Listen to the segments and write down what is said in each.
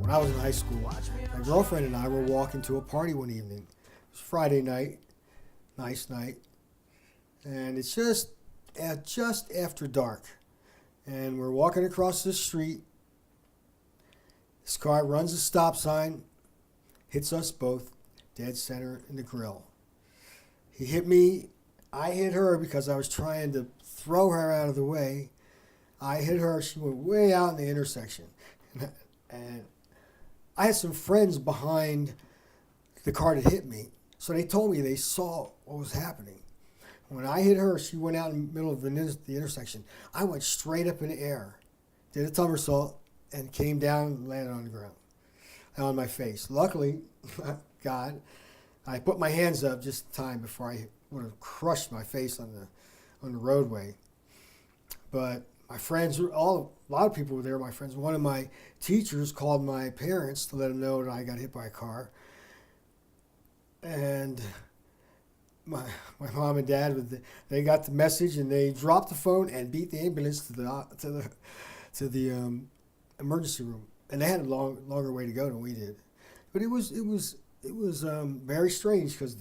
when I was in high school, my girlfriend and I were walking to a party one evening. It was Friday night, nice night, and it's just after dark, and we're walking across the street. This car runs a stop sign, hits us both, dead center in the grill. He hit me. I hit her because I was trying to throw her out of the way. I hit her. She went way out in the intersection. And I had some friends behind the car that hit me. So they told me they saw what was happening. When I hit her, she went out in the middle of the intersection. I went straight up in the air, did a somersault, and came down and landed on the ground, on my face. Luckily, God, I put my hands up just in time before I would have crushed my face on the roadway. But my friends, a lot of people were there, my friends. One of my teachers called my parents to let them know that I got hit by a car. And my mom and dad, they got the message and they dropped the phone and beat the ambulance to the emergency room. And they had a longer way to go than we did. But it was very strange because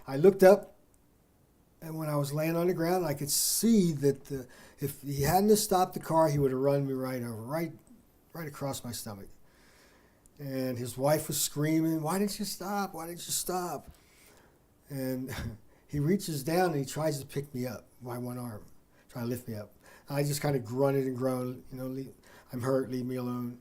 I looked up, and when I was laying on the ground, I could see that if he hadn't have stopped the car, he would have run me right over, right across my stomach. And his wife was screaming, "Why didn't you stop? Why didn't you stop?" And he reaches down and he tries to pick me up by one arm, try to lift me up. And I just kind of grunted and groaned, I'm hurt, leave me alone.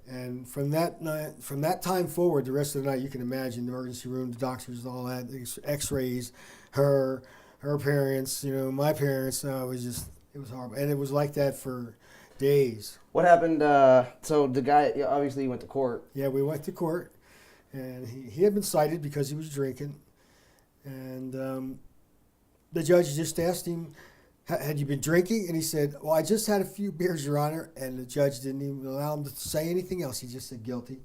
And from that time forward, the rest of the night, you can imagine the emergency room, the doctors, all that, the X-rays, her parents, my parents. It was horrible, and it was like that for days. What happened? So the guy, obviously, went to court. Yeah, we went to court, and he had been cited because he was drinking, and the judge just asked him, "Had you been drinking?" And he said, "Well, I just had a few beers, Your Honor." And the judge didn't even allow him to say anything else. He just said guilty.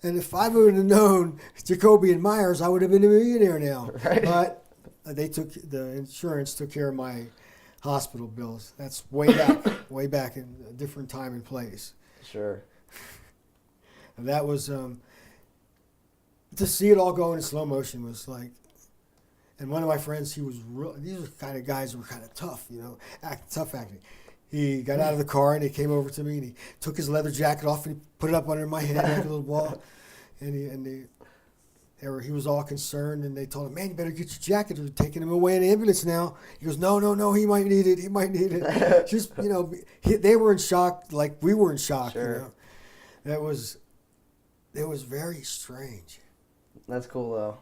And if I would have known Jacoby and Myers, I would have been a millionaire now. Right. But the insurance took care of my hospital bills. That's way back in a different time and place. Sure. And that was, to see it all go in slow motion was like, and one of my friends, he was real. These were kind of guys who were kind of tough, tough acting. He got out of the car and he came over to me and he took his leather jacket off and he put it up under my head like a little ball. And he was all concerned and they told him, "Man, you better get your jacket. They're taking him away in the ambulance now." He goes, No, he might need it. He might need it. Just, they were in shock like we were in shock. Sure. It was very strange. That's cool though.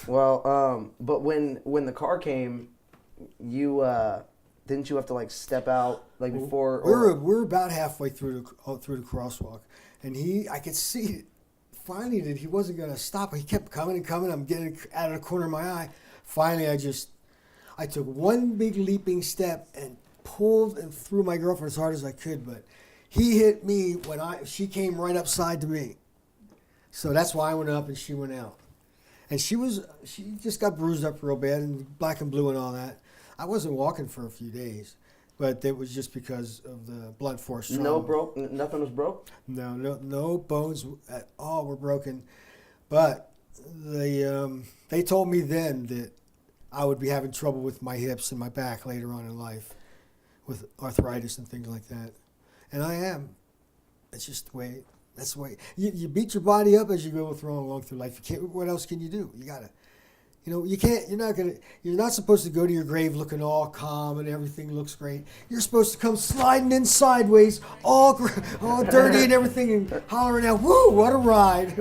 Well, but when the car came, you didn't you have to step out before? We were about halfway through the crosswalk, and I could see finally that he wasn't going to stop. He kept coming and coming. I'm getting out of the corner of my eye. Finally, I took one big leaping step and pulled and threw my girlfriend as hard as I could, but he hit me she came right upside to me. So that's why I went up and she went out. And she just got bruised up real bad and black and blue and all that. I wasn't walking for a few days, but it was just because of the blunt force trauma. Nothing was broke? No bones at all were broken. But they told me then that I would be having trouble with my hips and my back later on in life with arthritis and things like that. And I am. It's just the way. That's the way you beat your body up as you go along through life. What else can you do? You gotta, you can't. You're not supposed to go to your grave looking all calm and everything looks great. You're supposed to come sliding in sideways, all dirty and everything, and hollering out, "Woo! What a ride!"